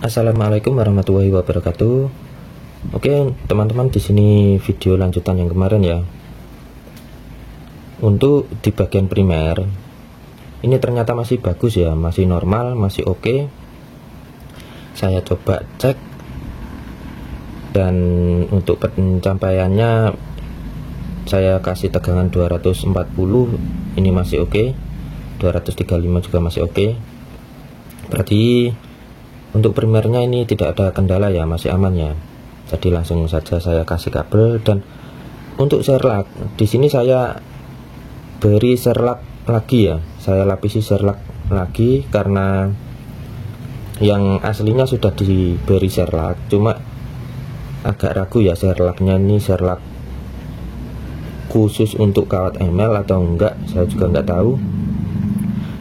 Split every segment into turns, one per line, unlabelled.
Assalamualaikum warahmatullahi wabarakatuh. Oke, teman-teman, di sini video lanjutan yang kemarin ya. Untuk di bagian primer, ini ternyata masih bagus ya, masih normal, masih oke. Saya coba cek, dan untuk pencapaiannya saya kasih tegangan 240, ini masih oke. 235 juga masih oke. Berarti untuk primernya ini tidak ada kendala ya, masih aman ya. Jadi langsung saja saya kasih kabel. Dan untuk serlak, di sini saya beri serlak lagi ya. Saya lapisi serlak lagi karena yang aslinya sudah diberi serlak. Cuma agak ragu ya, serlaknya ini serlak khusus untuk kawat ML atau enggak, saya juga enggak tahu.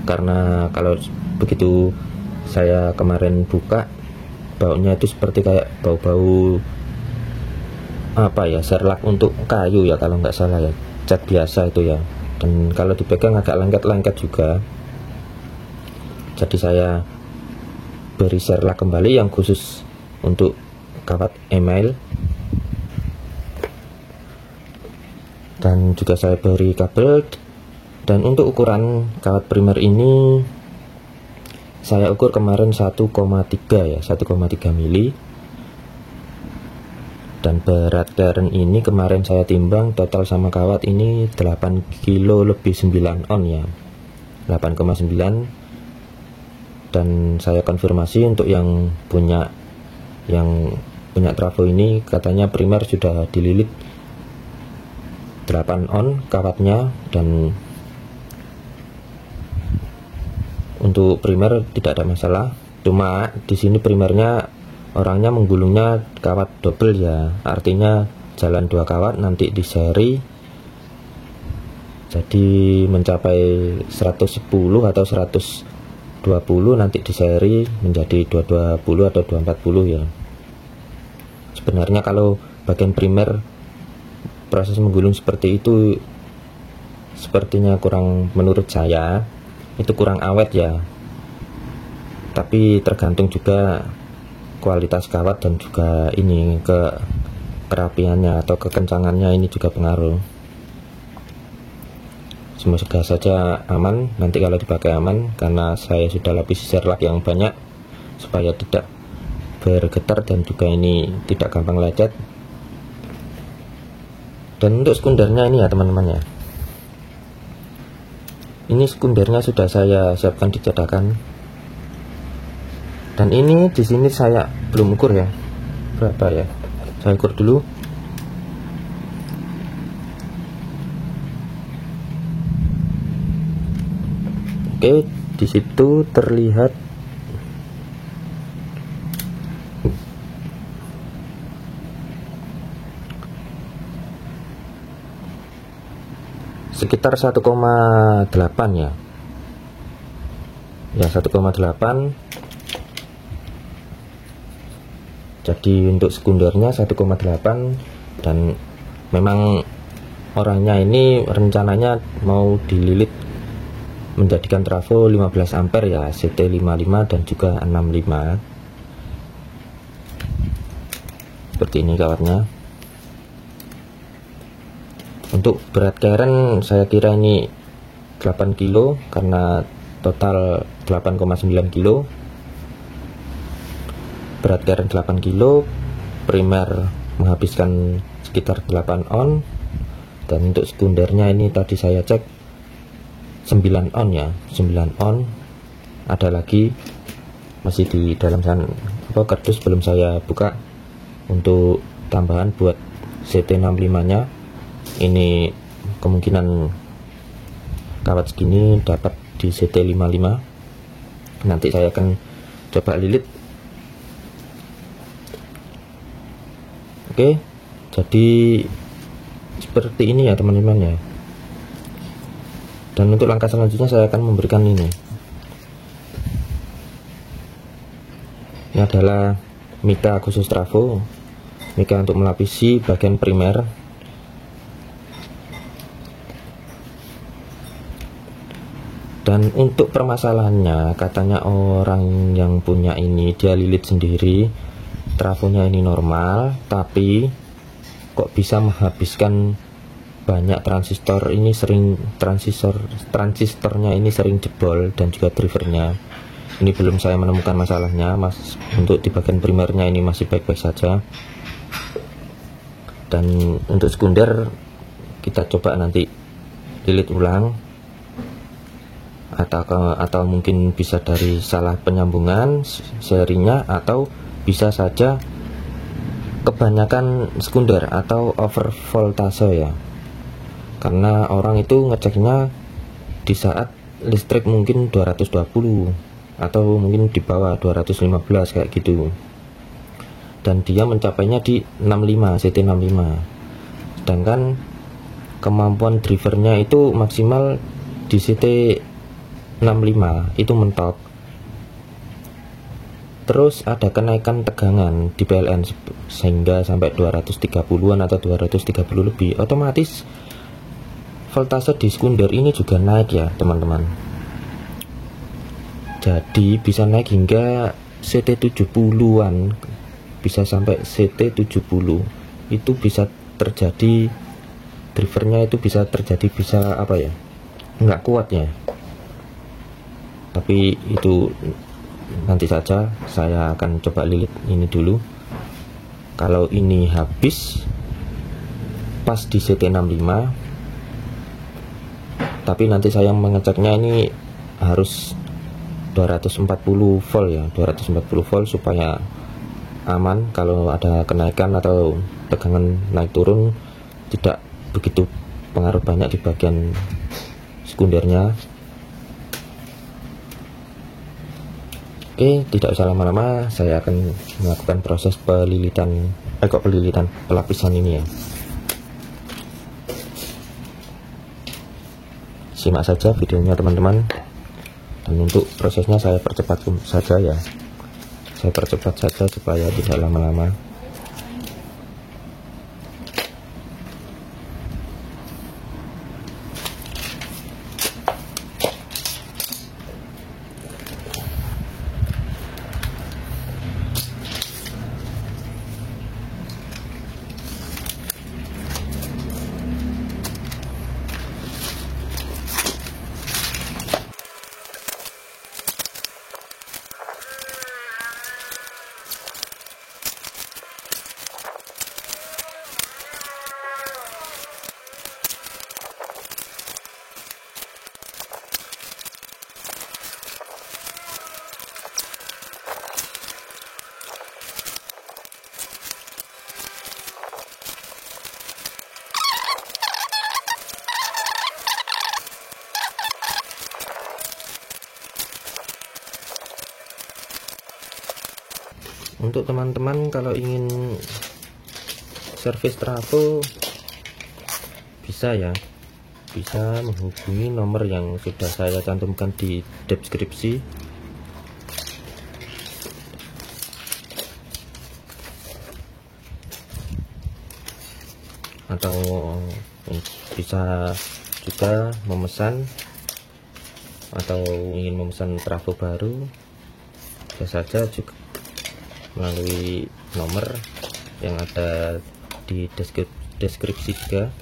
Karena kalau begitu saya kemarin buka, baunya itu seperti kayak bau-bau apa ya, serlak untuk kayu ya kalau nggak salah ya, cat biasa itu ya. Dan kalau dipegang agak lengket-lengket juga. Jadi saya beri serlak kembali yang khusus untuk kawat email, dan juga saya beri kabel. Dan untuk ukuran kawat primer ini saya ukur kemarin 1,3 ya, 1,3 mili. Dan berat karen ini kemarin saya timbang total sama kawat ini 8 kilo lebih 9 on ya, 8,9. Dan saya konfirmasi untuk yang punya trafo ini, katanya primer sudah dililit 8 on kawatnya. Dan untuk primer tidak ada masalah. Cuma di sini primernya orangnya menggulungnya kawat double ya, artinya jalan 2 kawat nanti di seri, jadi mencapai 110 atau 120, nanti di seri menjadi 220 atau 240 ya. Sebenarnya kalau bagian primer proses menggulung seperti itu sepertinya kurang, menurut saya itu kurang awet ya. Tapi tergantung juga kualitas kawat dan juga ini ke kerapiannya atau kekencangannya, ini juga pengaruh. Semoga saja aman nanti kalau dipakai aman, karena saya sudah lapisi serlak yang banyak supaya tidak bergetar dan juga ini tidak gampang lecet. Dan untuk sekundernya ini ya teman-teman ya, ini sekundernya sudah saya siapkan di cetakan. Dan ini di sini saya belum ukur ya, berapa ya, saya ukur dulu. Oke, di situ terlihat sekitar 1,8 ya. Ya, 1,8. Jadi untuk sekundernya 1,8. Dan memang orangnya ini rencananya mau dililit menjadikan trafo 15 ampere ya, CT55 dan juga 65. Seperti ini kawatnya. Untuk berat karen saya kira ini 8 kilo karena total 8,9 kilo. Berat karen 8 kilo, primer menghabiskan sekitar 8 on. Dan untuk sekundernya ini tadi saya cek 9 on ya, 9 on. Ada lagi masih di dalam sana kardus, belum saya buka untuk tambahan buat CT65 nya. Ini kemungkinan kawat segini dapat di CT55. Nanti saya akan coba lilit. Oke, jadi seperti ini ya teman-teman ya. Dan untuk langkah selanjutnya saya akan memberikan ini. Ini adalah mika khusus trafo, mika untuk melapisi bagian primer. Dan untuk permasalahannya, katanya orang yang punya ini dia lilit sendiri, trafonya ini normal, tapi kok bisa menghabiskan banyak transistor. Ini sering transistornya ini sering jebol, dan juga drivernya. Ini belum saya menemukan masalahnya, mas. Untuk di bagian primernya ini masih baik-baik saja. Dan untuk sekunder kita coba nanti lilit ulang, atau mungkin bisa dari salah penyambungan serinya, atau bisa saja kebanyakan sekunder atau over voltase ya, karena orang itu ngeceknya di saat listrik mungkin 220 atau mungkin di bawah 215 kayak gitu, dan dia mencapainya di 65 CT65, sedangkan kemampuan drivernya itu maksimal di CT65 itu mentok. Terus ada kenaikan tegangan di PLN sehingga sampai 230-an atau 230 lebih, otomatis voltase di sekunder ini juga naik ya teman-teman. Jadi bisa naik hingga CT70-an, bisa sampai CT70. Itu bisa terjadi, drivernya itu bisa terjadi, bisa apa ya, nggak kuat ya. Tapi itu nanti saja, saya akan coba lilit ini dulu. Kalau ini habis pas di CT65, tapi nanti saya mengeceknya ini harus 240 volt ya, 240 volt supaya aman. Kalau ada kenaikan atau tegangan naik turun tidak begitu pengaruh banyak di bagian sekundernya. Oke, tidak usah lama-lama, saya akan melakukan proses pelapisan ini ya. Simak saja videonya teman-teman. Dan untuk prosesnya saya percepat saja ya. Saya percepat saja supaya tidak lama-lama. Untuk teman-teman kalau ingin servis trafo bisa ya, bisa menghubungi nomor yang sudah saya cantumkan di deskripsi, atau bisa juga memesan atau ingin memesan trafo baru, bisa saja juga melalui nomor yang ada di deskripsi juga.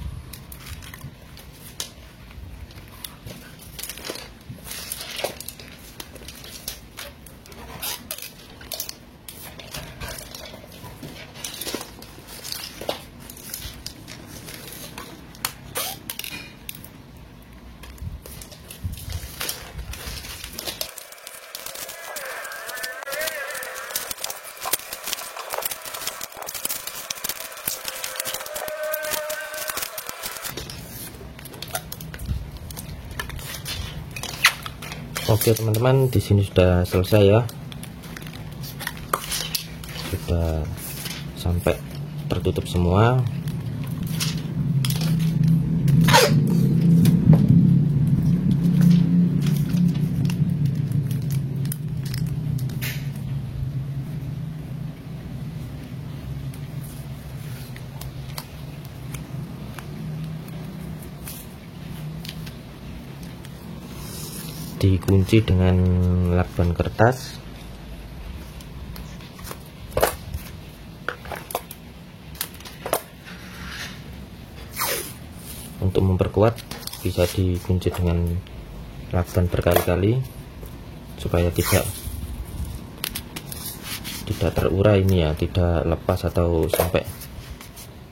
Oke teman-teman, di sini sudah selesai ya, sudah sampai tertutup semua. dikunci dengan lakban kertas. Untuk memperkuat bisa dikunci dengan lakban berkali-kali supaya tidak terurai ini ya, tidak lepas, atau sampai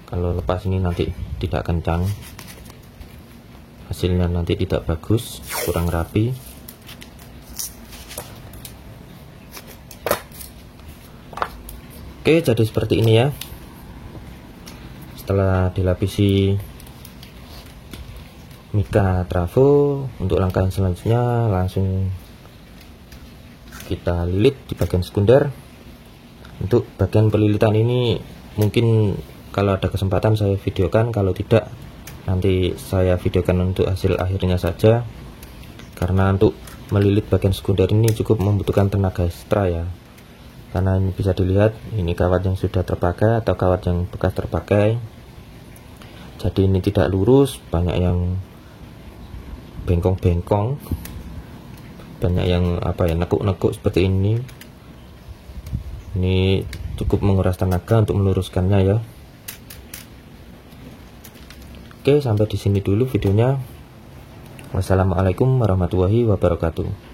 kalau lepas ini nanti tidak kencang, hasilnya nanti tidak bagus, kurang rapi. Oke, jadi seperti ini ya. Setelah dilapisi mika trafo, untuk langkah yang selanjutnya langsung kita lilit di bagian sekunder. Untuk bagian pelilitan ini mungkin kalau ada kesempatan saya videokan, kalau tidak nanti saya videokan untuk hasil akhirnya saja, karena untuk melilit bagian sekunder ini cukup membutuhkan tenaga ekstra ya, karena ini bisa dilihat ini kawat yang sudah terpakai atau kawat yang bekas terpakai, jadi ini tidak lurus, banyak yang bengkong-bengkong, banyak yang nekuk-nekuk seperti ini. Ini cukup menguras tenaga untuk meluruskannya ya. Oke, sampai di sini dulu videonya. Wassalamualaikum warahmatullahi wabarakatuh.